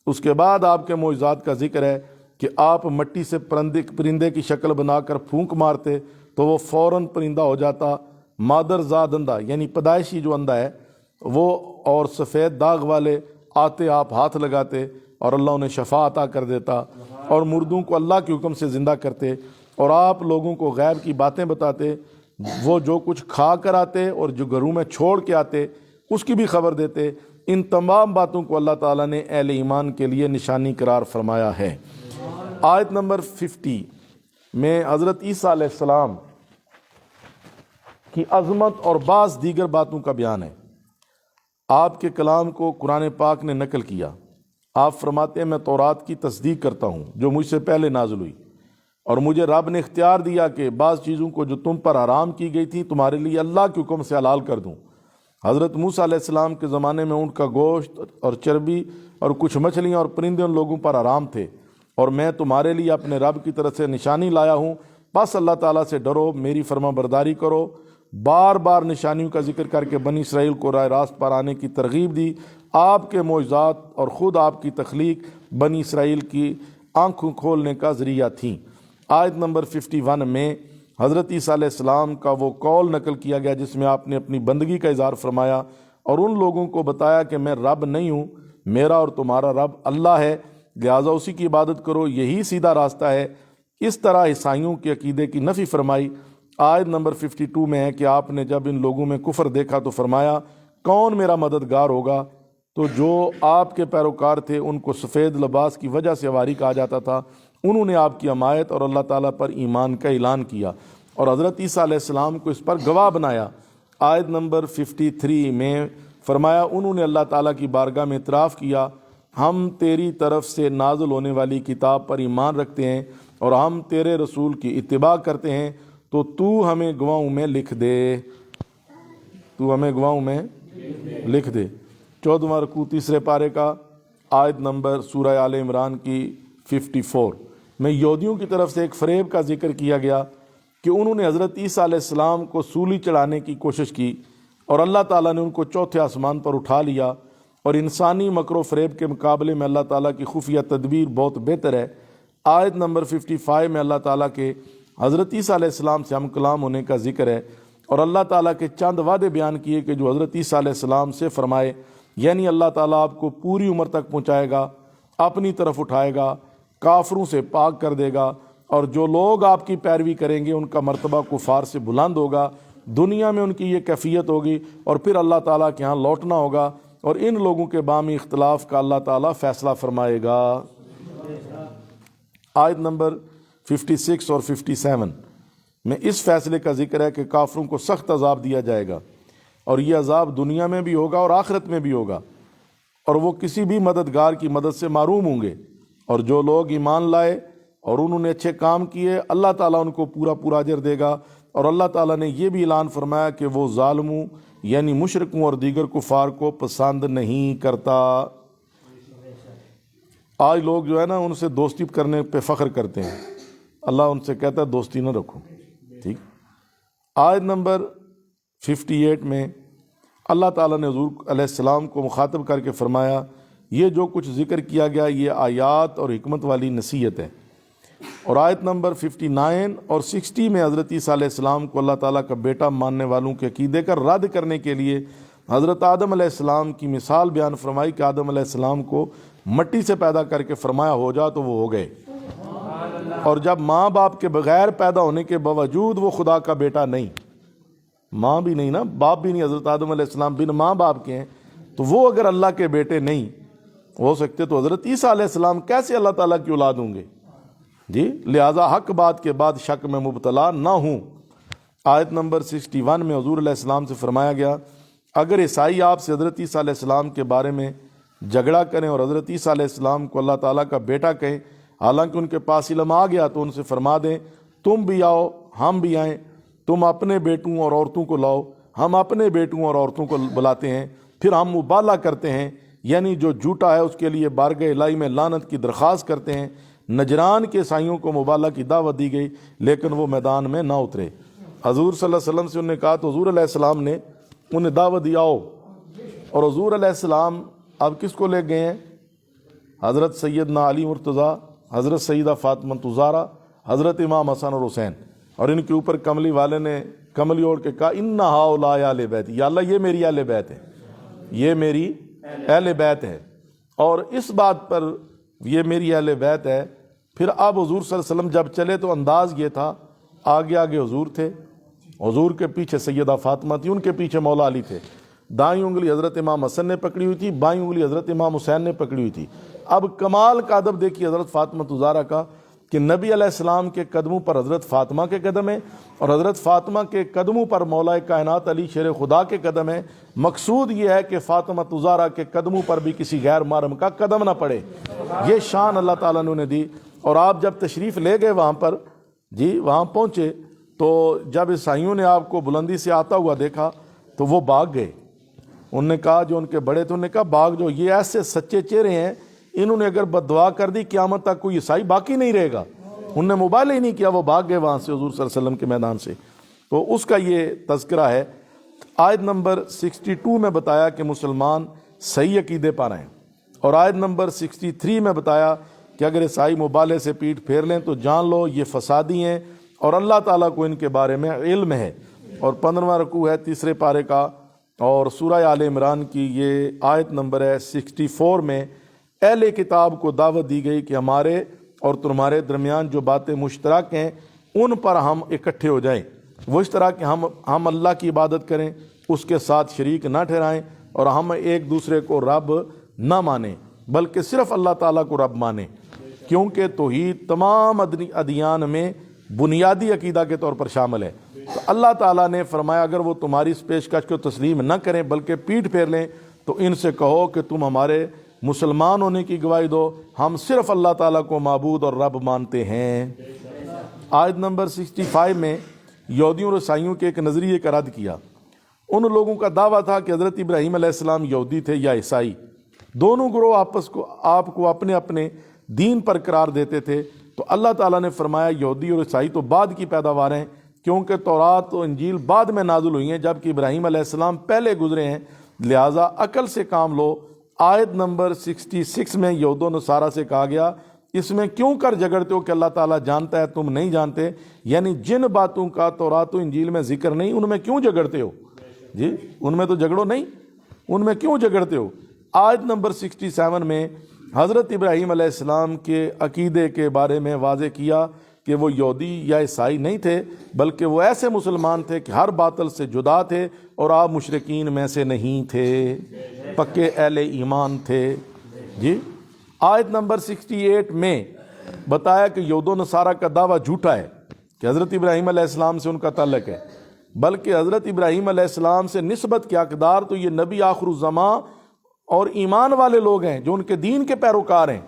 اس کے بعد آپ کے معجزات کا ذکر ہے کہ آپ مٹی سے پرندے کی شکل بنا کر پھونک مارتے تو وہ فوراً پرندہ ہو جاتا، مادر زاد اندھا یعنی پیدائشی جو اندھا ہے وہ اور سفید داغ والے آتے، آپ ہاتھ لگاتے اور اللہ انہیں شفا عطا کر دیتا، اور مردوں کو اللہ کے حکم سے زندہ کرتے، اور آپ لوگوں کو غیب کی باتیں بتاتے، وہ جو کچھ کھا کر آتے اور جو گھروں میں چھوڑ کے آتے اس کی بھی خبر دیتے۔ ان تمام باتوں کو اللہ تعالیٰ نے اہل ایمان کے لیے نشانی قرار فرمایا ہے۔ آیت نمبر 50 میں حضرت عیسیٰ علیہ السلام کی عظمت اور بعض دیگر باتوں کا بیان ہے۔ آپ کے کلام کو قرآن پاک نے نقل کیا۔ آپ فرماتے ہیں میں تورات کی تصدیق کرتا ہوں جو مجھ سے پہلے نازل ہوئی، اور مجھے رب نے اختیار دیا کہ بعض چیزوں کو جو تم پر حرام کی گئی تھی تمہارے لیے اللہ کے حکم سے حلال کر دوں۔ حضرت موسیٰ علیہ السلام کے زمانے میں اونٹ کا گوشت اور چربی اور کچھ مچھلیاں اور پرندے ان لوگوں پر حرام تھے، اور میں تمہارے لیے اپنے رب کی طرف سے نشانی لایا ہوں، بس اللہ تعالیٰ سے ڈرو، میری فرما برداری کرو۔ بار بار نشانیوں کا ذکر کر کے بنی اسرائیل کو راہ راست پر آنے کی ترغیب دی۔ آپ کے معجزات اور خود آپ کی تخلیق بنی اسرائیل کی آنکھوں کھولنے کا ذریعہ تھیں۔ آیت نمبر 51 میں حضرت عیسیٰ علیہ السلام کا وہ قول نقل کیا گیا جس میں آپ نے اپنی بندگی کا اظہار فرمایا اور ان لوگوں کو بتایا کہ میں رب نہیں ہوں، میرا اور تمہارا رب اللہ ہے، لہٰذا اسی کی عبادت کرو، یہی سیدھا راستہ ہے۔ اس طرح عیسائیوں کے عقیدے کی نفی فرمائی۔ آیت نمبر 52 میں ہے کہ آپ نے جب ان لوگوں میں کفر دیکھا تو فرمایا کون میرا مددگار ہوگا؟ تو جو آپ کے پیروکار تھے ان کو سفید لباس کی وجہ سے حواری کہا جاتا تھا، انہوں نے آپ کی حمایت اور اللہ تعالیٰ پر ایمان کا اعلان کیا اور حضرت عیسیٰ علیہ السلام کو اس پر گواہ بنایا۔ آیت نمبر 53 میں فرمایا انہوں نے اللہ تعالیٰ کی بارگاہ میں اعتراف کیا، ہم تیری طرف سے نازل ہونے والی کتاب پر ایمان رکھتے ہیں اور ہم تیرے رسول کی اتباع کرتے ہیں، تو ہمیں گواہوں میں لکھ دے، تو ہمیں گواہوں میں لکھ دے۔ 14واں رکوع تیسرے پارے کا آیت نمبر سورہ آل عمران کی 54 میں یہودیوں کی طرف سے ایک فریب کا ذکر کیا گیا کہ انہوں نے حضرت عیسیٰ علیہ السلام کو سولی چڑھانے کی کوشش کی اور اللہ تعالیٰ نے ان کو چوتھے آسمان پر اٹھا لیا، اور انسانی مکر و فریب کے مقابلے میں اللہ تعالیٰ کی خفیہ تدبیر بہت بہتر ہے۔ آیت نمبر 55 میں اللہ تعالیٰ کے حضرت عیسیٰ علیہ السلام سے ہم کلام ہونے کا ذکر ہے اور اللہ تعالیٰ کے چند وعدے بیان کیے کہ جو حضرت عیسیٰ علیہ السلام سے فرمائے، یعنی اللہ تعالیٰ آپ کو پوری عمر تک پہنچائے گا، اپنی طرف اٹھائے گا، کافروں سے پاک کر دے گا، اور جو لوگ آپ کی پیروی کریں گے ان کا مرتبہ کفار سے بلند ہوگا، دنیا میں ان کی یہ کیفیت ہوگی اور پھر اللہ تعالیٰ کے ہاں لوٹنا ہوگا اور ان لوگوں کے بامی اختلاف کا اللہ تعالیٰ فیصلہ فرمائے گا۔ آیت نمبر 56 اور 57 میں اس فیصلے کا ذکر ہے کہ کافروں کو سخت عذاب دیا جائے گا، اور یہ عذاب دنیا میں بھی ہوگا اور آخرت میں بھی ہوگا، اور وہ کسی بھی مددگار کی مدد سے محروم ہوں گے، اور جو لوگ ایمان لائے اور انہوں نے اچھے کام کیے اللہ تعالیٰ ان کو پورا پورا اجر دے گا، اور اللہ تعالیٰ نے یہ بھی اعلان فرمایا کہ وہ ظالموں یعنی مشرکوں اور دیگر کفار کو پسند نہیں کرتا۔ آج لوگ جو ہے نا ان سے دوستی کرنے پہ فخر کرتے ہیں، اللہ ان سے کہتا ہے دوستی نہ رکھو، ٹھیک۔ آیت نمبر 58 میں اللہ تعالیٰ نے حضور علیہ السلام کو مخاطب کر کے فرمایا یہ جو کچھ ذکر کیا گیا یہ آیات اور حکمت والی نصیحت ہے۔ اور آیت نمبر 59 اور 60 میں حضرت عیسیٰ علیہ السلام کو اللہ تعالیٰ کا بیٹا ماننے والوں کے عقیدے کا رد کرنے کے لیے حضرت آدم علیہ السلام کی مثال بیان فرمائی کہ آدم علیہ السلام کو مٹی سے پیدا کر کے فرمایا ہو جا تو وہ ہو گئے، اور جب ماں باپ کے بغیر پیدا ہونے کے باوجود وہ خدا کا بیٹا نہیں، ماں بھی نہیں نا، باپ بھی نہیں، حضرت آدم علیہ السلام بن ماں باپ کے ہیں، تو وہ اگر اللہ کے بیٹے نہیں ہو سکتے تو حضرت عیسیٰ علیہ السلام کیسے اللہ تعالیٰ کی اولاد ہوں گے؟ جی، لہٰذا حق بات کے بعد شک میں مبتلا نہ ہوں۔ آیت نمبر 61 میں حضور علیہ السلام سے فرمایا گیا اگر عیسائی آپ سے حضرت عیسیٰ علیہ السلام کے بارے میں جھگڑا کریں اور حضرت عیسیٰ علیہ السلام کو اللہ تعالیٰ کا بیٹا کہیں، حالانکہ ان کے پاس علم آ گیا، تو ان سے فرما دیں تم بھی آؤ ہم بھی آئیں، تم اپنے بیٹوں اور عورتوں کو لاؤ، ہم اپنے بیٹوں اور عورتوں کو بلاتے ہیں، پھر ہم مبالغہ کرتے ہیں، یعنی جو جھوٹا ہے اس کے لیے بارگاہ الہی میں لعنت کی درخواست کرتے ہیں، نجران کے عیسائیوں کو مبالغہ کی دعوت دی گئی لیکن وہ میدان میں نہ اترے۔ حضور صلی اللہ علیہ وسلم سے انہوں نے کہا تو حضور علیہ السلام نے انہیں دعوت دی آؤ، اور حضور علیہ السلام اب کس کو لے گئے ہیں؟ حضرت سیدنا علی مرتضیٰ، حضرت سیدہ فاطمہ زہرا، حضرت امام حسن اور حسین، اور ان کے اوپر کملی والے نے کملی اوڑھ کے کہا ان ہؤلاء اہل بیت، یا اللہ یہ میری اہل بیت ہے، یہ میری اہل بیت ہے، اور اس بات پر یہ میری اہل بیت ہے۔ پھر اب حضور صلی اللہ علیہ وسلم جب چلے تو انداز یہ تھا، آگے آگے حضور تھے، حضور کے پیچھے سیدہ فاطمہ تھی، ان کے پیچھے مولا علی تھے، دائیں انگلی حضرت امام حسن نے پکڑی ہوئی تھی، بائیں انگلی حضرت امام حسین نے پکڑی ہوئی تھی۔ اب کمال کا ادب دیکھیے حضرت فاطمہ زہرا کا کہ نبی علیہ السلام کے قدموں پر حضرت فاطمہ کے قدم ہیں، اور حضرت فاطمہ کے قدموں پر مولا کائنات علی شیر خدا کے قدم ہیں۔ مقصود یہ ہے کہ فاطمہ زہرا کے قدموں پر بھی کسی غیر محرم کا قدم نہ پڑے، یہ شان اللہ تعالیٰ نے انہیں دی۔ اور آپ جب تشریف لے گئے وہاں پر، وہاں پہنچے تو جب عیسائیوں نے آپ کو بلندی سے آتا ہوا دیکھا تو وہ بھاگ گئے۔ انہوں نے کہا، جو ان کے بڑے تھے، انہوں نے کہا بھاگ جو، یہ ایسے سچے چہرے ہیں، انہوں نے اگر بد دعا کر دی قیامت تک کوئی عیسائی باقی نہیں رہے گا۔ انہوں نے مبالغہ ہی نہیں کیا، وہ بھاگ گئے وہاں سے حضور صلی اللہ علیہ وسلم کے میدان سے۔ تو اس کا یہ تذکرہ ہے۔ آیت نمبر 62 میں بتایا کہ مسلمان صحیح عقیدے پر ہیں، اور آیت نمبر 63 میں بتایا کہ اگر عیسائی مبالغے سے پیٹھ پھیر لیں تو جان لو یہ فسادی ہیں اور اللہ تعالیٰ کو ان کے بارے میں علم ہے۔ اور 15واں رکوع ہے تیسرے پارے کا، اور سورہ آل عمران کی یہ آیت نمبر ہے 64 میں اہل کتاب کو دعوت دی گئی کہ ہمارے اور تمہارے درمیان جو باتیں مشترک ہیں ان پر ہم اکٹھے ہو جائیں، وہ اس طرح کہ ہم اللہ کی عبادت کریں، اس کے ساتھ شریک نہ ٹھہرائیں، اور ہم ایک دوسرے کو رب نہ مانیں بلکہ صرف اللہ تعالیٰ کو رب مانیں، کیونکہ توحید تمام ادیان میں بنیادی عقیدہ کے طور پر شامل ہے۔ تو اللہ تعالیٰ نے فرمایا اگر وہ تمہاری اس پیشکش کو تسلیم نہ کریں بلکہ پیٹھ پھیر لیں تو ان سے کہو کہ تم ہمارے مسلمان ہونے کی گواہی دو، ہم صرف اللہ تعالیٰ کو معبود اور رب مانتے ہیں۔ آیت نمبر 65 میں یہودیوں اور عیسائیوں کے ایک نظریے کا رد کیا۔ ان لوگوں کا دعویٰ تھا کہ حضرت ابراہیم علیہ السلام یہودی تھے یا عیسائی، دونوں گروہ آپ کو اپنے اپنے دین پر قرار دیتے تھے۔ تو اللہ تعالیٰ نے فرمایا یہودی اور عیسائی تو بعد کی پیداوار ہیں، کیونکہ تورات و انجیل بعد میں نازل ہوئی ہیں جبکہ ابراہیم علیہ السلام پہلے گزرے ہیں، لہٰذا عقل سے کام لو۔ آیت نمبر 66 میں یہود و نصارہ سے کہا گیا اس میں کیوں کر جھگڑتے ہو کہ اللہ تعالیٰ جانتا ہے تم نہیں جانتے، یعنی جن باتوں کا تورات و انجیل میں ذکر نہیں ان میں کیوں جھگڑتے ہو؟ جی ان میں تو جھگڑو نہیں، ان میں کیوں جھگڑتے ہو؟ آیت نمبر 67 میں حضرت ابراہیم علیہ السلام کے عقیدے کے بارے میں واضح کیا کہ وہ یہودی یا عیسائی نہیں تھے بلکہ وہ ایسے مسلمان تھے کہ ہر باطل سے جدا تھے اور آپ مشرکین میں سے نہیں تھے، پکے اہل ایمان تھے۔ جی آیت نمبر 68 میں بتایا کہ یہود و نصارہ کا دعویٰ جھوٹا ہے کہ حضرت ابراہیم علیہ السلام سے ان کا تعلق ہے، بلکہ حضرت ابراہیم علیہ السلام سے نسبت کے حقدار تو یہ نبی آخر الزماں اور ایمان والے لوگ ہیں جو ان کے دین کے پیروکار ہیں،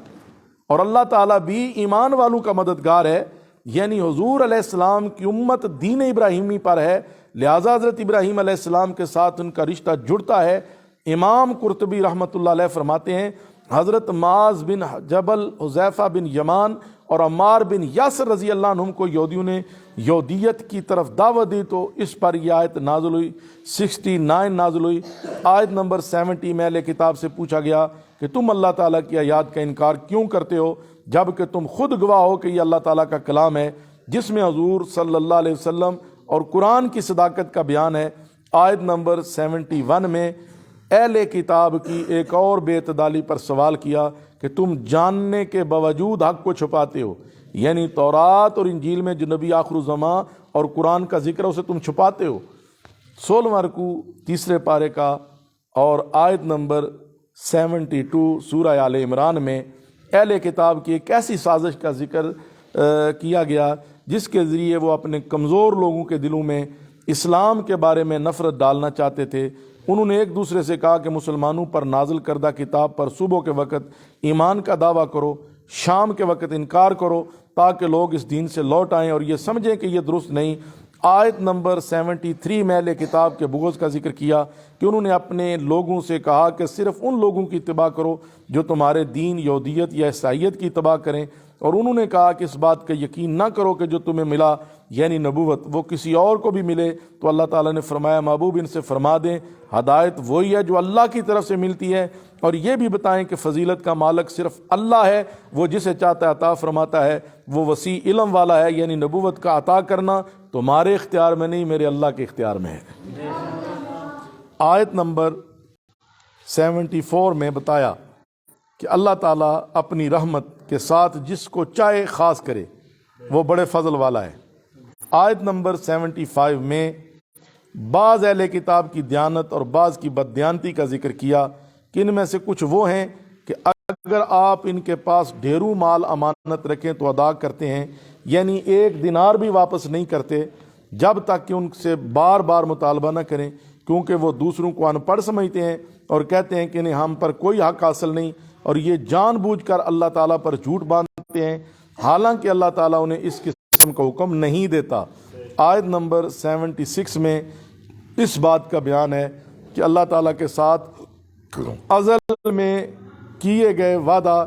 اور اللہ تعالیٰ بھی ایمان والوں کا مددگار ہے، یعنی حضور علیہ السلام کی امت دین ابراہیمی پر ہے، لہٰذا حضرت ابراہیم علیہ السلام کے ساتھ ان کا رشتہ جڑتا ہے۔ امام قرطبی رحمۃ اللہ علیہ فرماتے ہیں حضرت معاذ بن جبل، حذیفہ بن یمان اور عمار بن یاسر رضی اللہ عنہم کو یہودیوں نے یہودیت کی طرف دعوت دی تو اس پر یہ آیت نازل ہوئی، 69 نازل ہوئی۔ آیت نمبر 70 میں اہل کتاب سے پوچھا گیا کہ تم اللہ تعالیٰ کی آیات کا انکار کیوں کرتے ہو جب کہ تم خود گواہ ہو کہ یہ اللہ تعالیٰ کا کلام ہے جس میں حضور صلی اللہ علیہ وسلم اور قرآن کی صداقت کا بیان ہے۔ آیت نمبر 71 میں اہل کتاب کی ایک اور بے اعتدالی پر سوال کیا کہ تم جاننے کے باوجود حق کو چھپاتے ہو، یعنی تورات اور انجیل میں جو نبی آخر الزماں اور قرآن کا ذکر ہے اسے تم چھپاتے ہو۔ 16واں رکوع تیسرے پارے کا اور آیت نمبر 72 سورہ آل عمران میں اہل کتاب کی ایک ایسی سازش کا ذکر کیا گیا جس کے ذریعے وہ اپنے کمزور لوگوں کے دلوں میں اسلام کے بارے میں نفرت ڈالنا چاہتے تھے۔ انہوں نے ایک دوسرے سے کہا کہ مسلمانوں پر نازل کردہ کتاب پر صبح کے وقت ایمان کا دعویٰ کرو، شام کے وقت انکار کرو تاکہ لوگ اس دین سے لوٹ آئیں اور یہ سمجھیں کہ یہ درست نہیں۔ آیت نمبر 73 میں اہل کتاب کے بغض کا ذکر کیا کہ انہوں نے اپنے لوگوں سے کہا کہ صرف ان لوگوں کی اتباع کرو جو تمہارے دین یہودیت یا عیسائیت کی اتباع کریں، اور انہوں نے کہا کہ اس بات کا یقین نہ کرو کہ جو تمہیں ملا یعنی نبوت وہ کسی اور کو بھی ملے۔ تو اللہ تعالیٰ نے فرمایا محبوب ان سے فرما دیں ہدایت وہی ہے جو اللہ کی طرف سے ملتی ہے، اور یہ بھی بتائیں کہ فضیلت کا مالک صرف اللہ ہے، وہ جسے چاہتا ہے عطا فرماتا ہے، وہ وسیع علم والا ہے، یعنی نبوت کا عطا کرنا تمہارے اختیار میں نہیں میرے اللہ کے اختیار میں ہے۔ آیت نمبر 74 میں بتایا کہ اللہ تعالیٰ اپنی رحمت کے ساتھ جس کو چاہے خاص کرے، وہ بڑے فضل والا ہے۔ آیت نمبر 75 میں بعض اہل کتاب کی دیانت اور بعض کی بددیانتی کا ذکر کیا کہ ان میں سے کچھ وہ ہیں کہ اگر آپ ان کے پاس ڈھیروں مال امانت رکھیں تو ادا کرتے ہیں، یعنی 1 دینار بھی واپس نہیں کرتے جب تک کہ ان سے بار بار مطالبہ نہ کریں، کیونکہ وہ دوسروں کو ان پڑھ سمجھتے ہیں اور کہتے ہیں کہ انہیں ہم پر کوئی حق حاصل نہیں، اور یہ جان بوجھ کر اللہ تعالیٰ پر جھوٹ باندھتے ہیں، حالانکہ اللہ تعالیٰ انہیں اس قسم کا حکم نہیں دیتا۔ آیت نمبر 76 میں اس بات کا بیان ہے کہ اللہ تعالیٰ کے ساتھ ازل میں کیے گئے وعدہ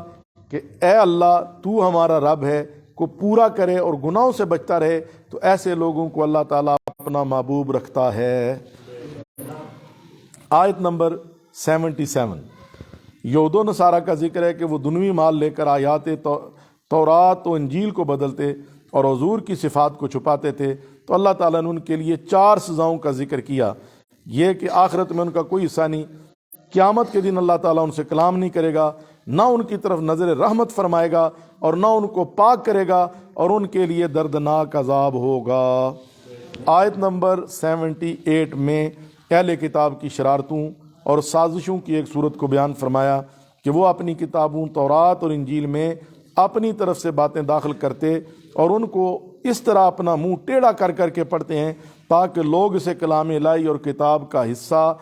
کہ اے اللہ تو ہمارا رب ہے کو پورا کرے اور گناہوں سے بچتا رہے، تو ایسے لوگوں کو اللہ تعالیٰ اپنا محبوب رکھتا ہے۔ آیت نمبر 77 یہود و نصارہ کا ذکر ہے کہ وہ دنوی مال لے کر آیات تورات و انجیل کو بدلتے اور حضور کی صفات کو چھپاتے تھے، تو اللہ تعالیٰ نے ان کے لیے 4 سزاؤں کا ذکر کیا۔ یہ کہ آخرت میں ان کا کوئی حصہ نہیں، قیامت کے دن اللہ تعالیٰ ان سے کلام نہیں کرے گا، نہ ان کی طرف نظر رحمت فرمائے گا اور نہ ان کو پاک کرے گا، اور ان کے لیے دردناک عذاب ہوگا۔ آیت نمبر 78 میں اہل کتاب کی شرارتوں اور سازشوں کی ایک صورت کو بیان فرمایا کہ وہ اپنی کتابوں تورات اور انجیل میں اپنی طرف سے باتیں داخل کرتے اور ان کو اس طرح اپنا منہ ٹیڑھا کر کر کے پڑھتے ہیں تاکہ لوگ اسے کلام الہی اور کتاب کا حصہ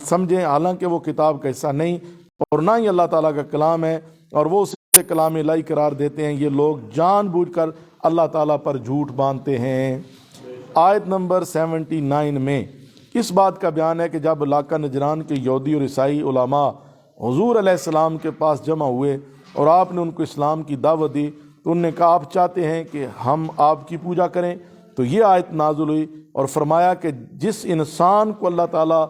سمجھیں، حالانکہ وہ کتاب کا حصہ نہیں اور نہ ہی اللہ تعالیٰ کا کلام ہے، اور وہ اسے کلام الہی قرار دیتے ہیں۔ یہ لوگ جان بوجھ کر اللہ تعالیٰ پر جھوٹ باندھتے ہیں۔ آیت نمبر 79 میں اس بات کا بیان ہے کہ جب علاقہ نجران کے یہودی اور عیسائی علماء حضور علیہ السلام کے پاس جمع ہوئے اور آپ نے ان کو اسلام کی دعوت دی، تو انہوں نے کہا آپ چاہتے ہیں کہ ہم آپ کی پوجا کریں؟ تو یہ آیت نازل ہوئی اور فرمایا کہ جس انسان کو اللہ تعالیٰ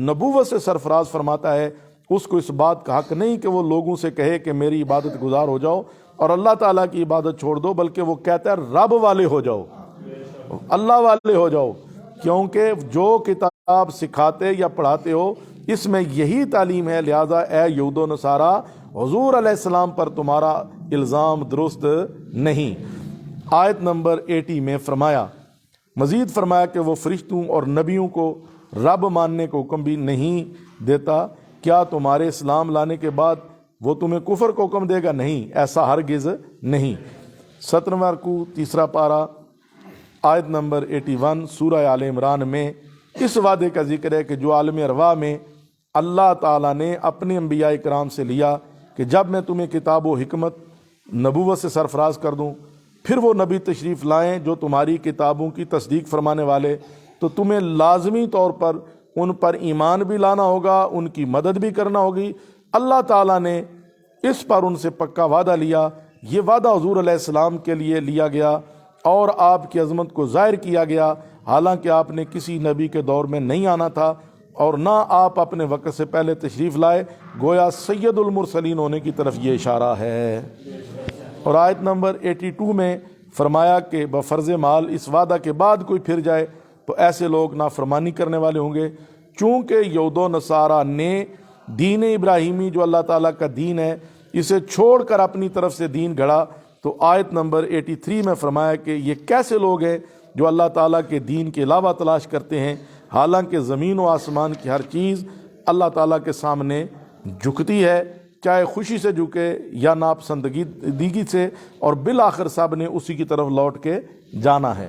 نبوت سے سرفراز فرماتا ہے اس کو اس بات کا حق نہیں کہ وہ لوگوں سے کہے کہ میری عبادت گزار ہو جاؤ اور اللہ تعالیٰ کی عبادت چھوڑ دو، بلکہ وہ کہتا ہے رب والے ہو جاؤ، اللہ والے ہو جاؤ، کیونکہ جو کتاب سکھاتے یا پڑھاتے ہو اس میں یہی تعلیم ہے، لہذا اے یہود و نصارہ حضور علیہ السلام پر تمہارا الزام درست نہیں۔ آیت نمبر 80 میں مزید فرمایا کہ وہ فرشتوں اور نبیوں کو رب ماننے کو حکم بھی نہیں دیتا، کیا تمہارے اسلام لانے کے بعد وہ تمہیں کفر کو حکم دے گا؟ نہیں، ایسا ہرگز نہیں۔ 17واں رکوع 3 پارہ آیت نمبر 81 سورہ آل عمران میں اس وعدے کا ذکر ہے کہ جو عالم ارواح میں اللہ تعالیٰ نے اپنے انبیاء کرام سے لیا کہ جب میں تمہیں کتاب و حکمت نبوت سے سرفراز کر دوں، پھر وہ نبی تشریف لائیں جو تمہاری کتابوں کی تصدیق فرمانے والے، تو تمہیں لازمی طور پر ان پر ایمان بھی لانا ہوگا، ان کی مدد بھی کرنا ہوگی۔ اللہ تعالیٰ نے اس پر ان سے پکا وعدہ لیا۔ یہ وعدہ حضور علیہ السلام کے لیے لیا گیا اور آپ کی عظمت کو ظاہر کیا گیا، حالانکہ آپ نے کسی نبی کے دور میں نہیں آنا تھا اور نہ آپ اپنے وقت سے پہلے تشریف لائے، گویا سید المرسلین ہونے کی طرف یہ اشارہ ہے۔ اور آیت نمبر 82 میں فرمایا کہ بفرض مال اس وعدہ کے بعد کوئی پھر جائے تو ایسے لوگ نافرمانی کرنے والے ہوں گے، چونکہ یہود و نصارہ نے دین ابراہیمی جو اللہ تعالیٰ کا دین ہے اسے چھوڑ کر اپنی طرف سے دین گھڑا۔ تو آیت نمبر 83 میں فرمایا کہ یہ کیسے لوگ ہیں جو اللہ تعالیٰ کے دین کے علاوہ تلاش کرتے ہیں، حالانکہ زمین و آسمان کی ہر چیز اللہ تعالیٰ کے سامنے جھکتی ہے، چاہے خوشی سے جھکے یا ناپسندیدگی سے، اور بالآخر سب نے اسی کی طرف لوٹ کے جانا ہے۔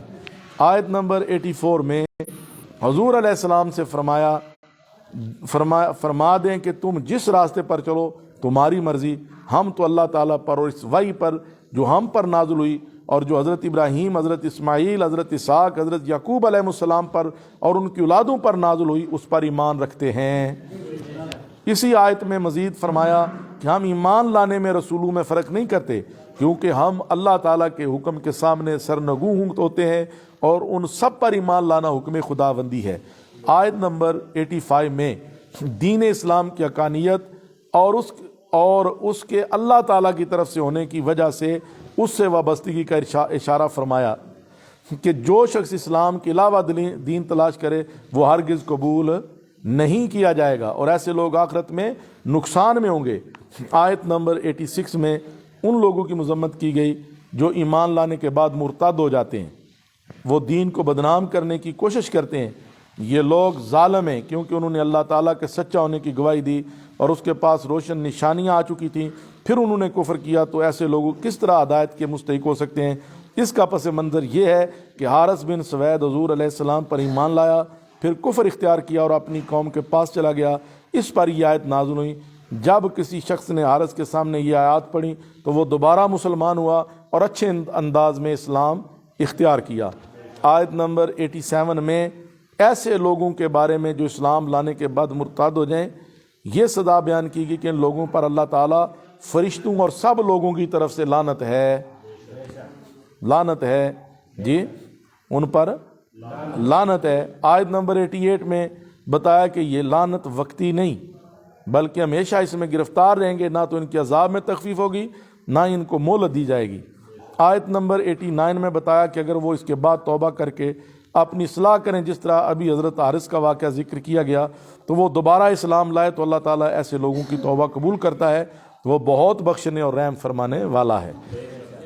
آیت نمبر 84 میں حضور علیہ السلام سے فرما دیں کہ تم جس راستے پر چلو تمہاری مرضی، ہم تو اللہ تعالیٰ پر اور اس وحی پر جو ہم پر نازل ہوئی اور جو حضرت ابراہیم، حضرت اسماعیل، حضرت اسحاق، حضرت یعقوب علیہ السلام پر اور ان کی اولادوں پر نازل ہوئی اس پر ایمان رکھتے ہیں۔ اسی آیت میں مزید فرمایا کہ ہم ایمان لانے میں رسولوں میں فرق نہیں کرتے، کیونکہ ہم اللہ تعالیٰ کے حکم کے سامنے سرنگوں ہوتے ہیں اور ان سب پر ایمان لانا حکم خداوندی ہے۔ آیت نمبر 85 میں دین اسلام کی حقانیت اور اس کے اللہ تعالیٰ کی طرف سے ہونے کی وجہ سے اس سے وابستگی کا اشارہ فرمایا کہ جو شخص اسلام کے علاوہ دین تلاش کرے وہ ہرگز قبول نہیں کیا جائے گا، اور ایسے لوگ آخرت میں نقصان میں ہوں گے۔ آیت نمبر 86 میں ان لوگوں کی مذمت کی گئی جو ایمان لانے کے بعد مرتد ہو جاتے ہیں، وہ دین کو بدنام کرنے کی کوشش کرتے ہیں۔ یہ لوگ ظالم ہیں کیونکہ انہوں نے اللہ تعالیٰ کے سچا ہونے کی گواہی دی اور اس کے پاس روشن نشانیاں آ چکی تھیں، پھر انہوں نے کفر کیا، تو ایسے لوگ کس طرح ہدایت کے مستحق ہو سکتے ہیں؟ اس کا پس منظر یہ ہے کہ حارث بن سوید حضور علیہ السلام پر ایمان لایا، پھر کفر اختیار کیا اور اپنی قوم کے پاس چلا گیا۔ اس پر یہ آیت نازل ہوئی۔ جب کسی شخص نے حارث کے سامنے یہ آیات پڑھی تو وہ دوبارہ مسلمان ہوا اور اچھے انداز میں اسلام اختیار کیا۔ آیت نمبر 87 میں ایسے لوگوں کے بارے میں جو اسلام لانے کے بعد مرتد ہو جائیں، یہ سزا بیان کی گئی کہ ان لوگوں پر اللہ تعالیٰ فرشتوں اور سب لوگوں کی طرف سے لعنت ہے جی، ان پر لعنت ہے۔ آیت نمبر 88 میں بتایا کہ یہ لعنت وقتی نہیں بلکہ ہمیشہ اس میں گرفتار رہیں گے، نہ تو ان کے عذاب میں تخفیف ہوگی نہ ان کو مہلت دی جائے گی۔ آیت نمبر 89 میں بتایا کہ اگر وہ اس کے بعد توبہ کر کے اپنی اصلاح کریں، جس طرح ابھی حضرت حارث کا واقعہ ذکر کیا گیا، تو وہ دوبارہ اسلام لائے تو اللہ تعالیٰ ایسے لوگوں کی توبہ قبول کرتا ہے، وہ بہت بخشنے اور رحم فرمانے والا ہے۔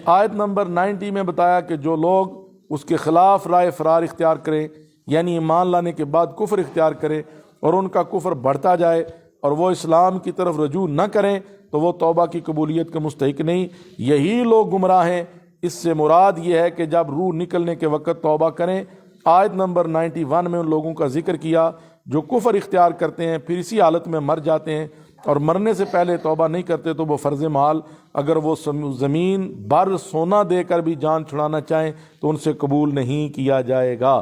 آیت نمبر 90 میں بتایا کہ جو لوگ اس کے خلاف رائے فرار اختیار کریں، یعنی ایمان لانے کے بعد کفر اختیار کریں اور ان کا کفر بڑھتا جائے اور وہ اسلام کی طرف رجوع نہ کریں، تو وہ توبہ کی قبولیت کے مستحق نہیں، یہی لوگ گمراہ ہیں۔ اس سے مراد یہ ہے کہ جب روح نکلنے کے وقت توبہ کریں۔ آیت نمبر 91 میں ان لوگوں کا ذکر کیا جو کفر اختیار کرتے ہیں پھر اسی حالت میں مر جاتے ہیں اور مرنے سے پہلے توبہ نہیں کرتے، تو وہ فرض محال اگر وہ زمین بر سونا دے کر بھی جان چھڑانا چاہیں تو ان سے قبول نہیں کیا جائے گا۔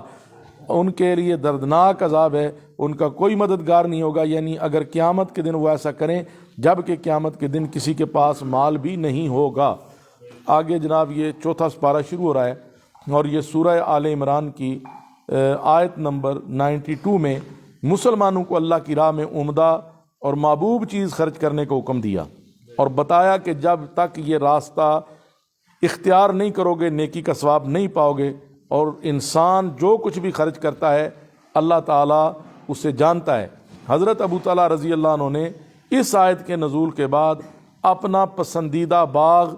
ان کے لیے دردناک عذاب ہے، ان کا کوئی مددگار نہیں ہوگا، یعنی اگر قیامت کے دن وہ ایسا کریں جب کہ قیامت کے دن کسی کے پاس مال بھی نہیں ہوگا۔ آگے جناب یہ چوتھا سپارہ شروع ہو رہا ہے اور یہ سورہ آل عمران کی آیت نمبر 92 میں مسلمانوں کو اللہ کی راہ میں عمدہ اور محبوب چیز خرچ کرنے کا حکم دیا اور بتایا کہ جب تک یہ راستہ اختیار نہیں کرو گے نیکی کا ثواب نہیں پاؤ گے، اور انسان جو کچھ بھی خرچ کرتا ہے اللہ تعالیٰ اسے جانتا ہے۔ حضرت ابو طلحہ رضی اللہ عنہ نے اس آیت کے نزول کے بعد اپنا پسندیدہ باغ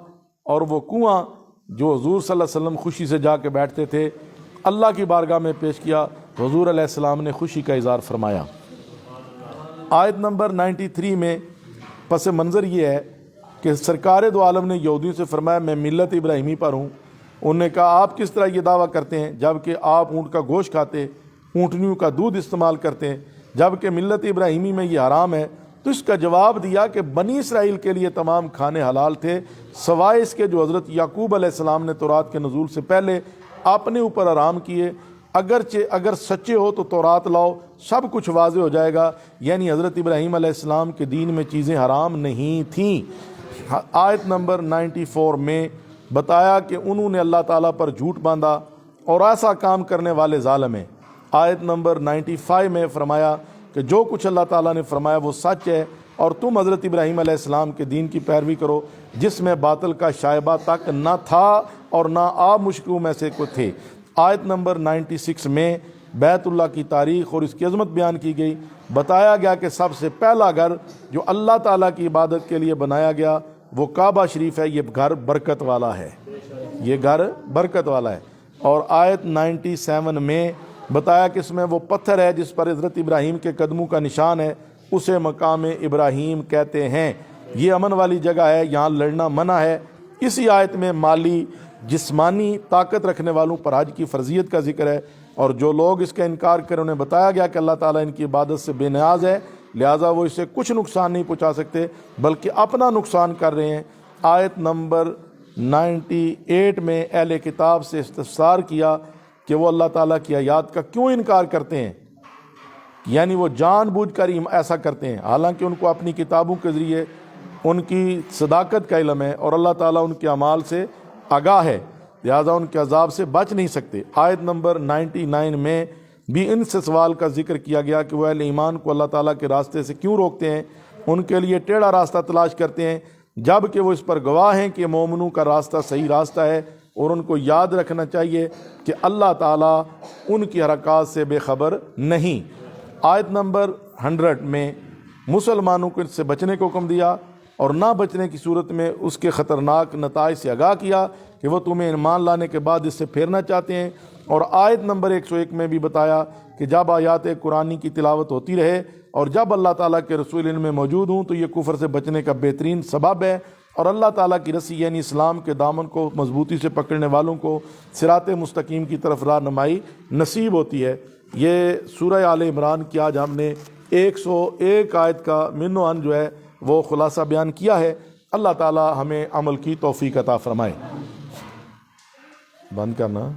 اور وہ کنواں جو حضور صلی اللہ علیہ وسلم خوشی سے جا کے بیٹھتے تھے اللہ کی بارگاہ میں پیش کیا، حضور علیہ السلام نے خوشی کا اظہار فرمایا۔ آیت نمبر 93 میں پس منظر یہ ہے کہ سرکار دو عالم نے یہودیوں سے فرمایا میں ملت ابراہیمی پر ہوں۔ انہوں نے کہا آپ کس طرح یہ دعویٰ کرتے ہیں جبکہ آپ اونٹ کا گوشت کھاتے، اونٹنیوں کا دودھ استعمال کرتے ہیں، جبکہ ملت ابراہیمی میں یہ حرام ہے؟ تو اس کا جواب دیا کہ بنی اسرائیل کے لیے تمام کھانے حلال تھے سوائے اس کے جو حضرت یعقوب علیہ السلام نے تورات کے نزول سے پہلے اپنے اوپر حرام کیے۔ اگر سچے ہو تو تورات لاؤ، سب کچھ واضح ہو جائے گا، یعنی حضرت ابراہیم علیہ السلام کے دین میں چیزیں حرام نہیں تھیں۔ آیت نمبر 94 میں بتایا کہ انہوں نے اللہ تعالیٰ پر جھوٹ باندھا اور ایسا کام کرنے والے ظالم ہیں۔ آیت نمبر 95 میں فرمایا کہ جو کچھ اللہ تعالیٰ نے فرمایا وہ سچ ہے اور تم حضرت ابراہیم علیہ السلام کے دین کی پیروی کرو جس میں باطل کا شائبہ تک نہ تھا اور نہ آپ مشرکوں میں سے کوئی تھے۔ آیت نمبر 96 میں بیت اللہ کی تاریخ اور اس کی عظمت بیان کی گئی، بتایا گیا کہ سب سے پہلا گھر جو اللہ تعالیٰ کی عبادت کے لیے بنایا گیا وہ کعبہ شریف ہے، یہ گھر برکت والا ہے، یہ گھر برکت والا ہے۔ اور آیت 97 میں بتایا کہ اس میں وہ پتھر ہے جس پر حضرت ابراہیم کے قدموں کا نشان ہے، اسے مقام ابراہیم کہتے ہیں، یہ امن والی جگہ ہے، یہاں لڑنا منع ہے۔ اسی آیت میں مالی جسمانی طاقت رکھنے والوں پر حج کی فرضیت کا ذکر ہے، اور جو لوگ اس کا انکار کریں انہیں بتایا گیا کہ اللہ تعالیٰ ان کی عبادت سے بے نیاز ہے، لہٰذا وہ اسے کچھ نقصان نہیں پہنچا سکتے بلکہ اپنا نقصان کر رہے ہیں۔ آیت نمبر 98 میں اہل کتاب سے استفسار کیا کہ وہ اللہ تعالیٰ کی آیات کا کیوں انکار کرتے ہیں، یعنی وہ جان بوجھ کر ایسا کرتے ہیں، حالانکہ ان کو اپنی کتابوں کے ذریعے ان کی صداقت کا علم ہے اور اللہ تعالیٰ ان کے اعمال سے آگاہ ہے، لہذا ان کے عذاب سے بچ نہیں سکتے۔ آیت نمبر 99 میں بھی ان سے سوال کا ذکر کیا گیا کہ وہ اہل ایمان کو اللہ تعالیٰ کے راستے سے کیوں روکتے ہیں، ان کے لیے ٹیڑھا راستہ تلاش کرتے ہیں، جب کہ وہ اس پر گواہ ہیں کہ مومنوں کا راستہ صحیح راستہ ہے، اور ان کو یاد رکھنا چاہیے کہ اللہ تعالیٰ ان کی حرکات سے بے خبر نہیں۔ آیت نمبر 100 میں مسلمانوں کو اس سے بچنے کو حکم دیا اور نہ بچنے کی صورت میں اس کے خطرناک نتائج سے آگاہ کیا کہ وہ تمہیں ایمان لانے کے بعد اس سے پھیرنا چاہتے ہیں، اور آیت نمبر 101 میں بھی بتایا کہ جب آیات قرآنی کی تلاوت ہوتی رہے اور جب اللہ تعالیٰ کے رسول ان میں موجود ہوں تو یہ کفر سے بچنے کا بہترین سبب ہے، اور اللہ تعالیٰ کی رسی یعنی اسلام کے دامن کو مضبوطی سے پکڑنے والوں کو صراط مستقیم کی طرف رہنمائی نصیب ہوتی ہے۔ یہ سورہ آل عمران کی آج ہم نے 101 آیت کا من و عن جو ہے وہ خلاصہ بیان کیا ہے۔ اللہ تعالیٰ ہمیں عمل کی توفیق عطا فرمائے۔ بند کرنا۔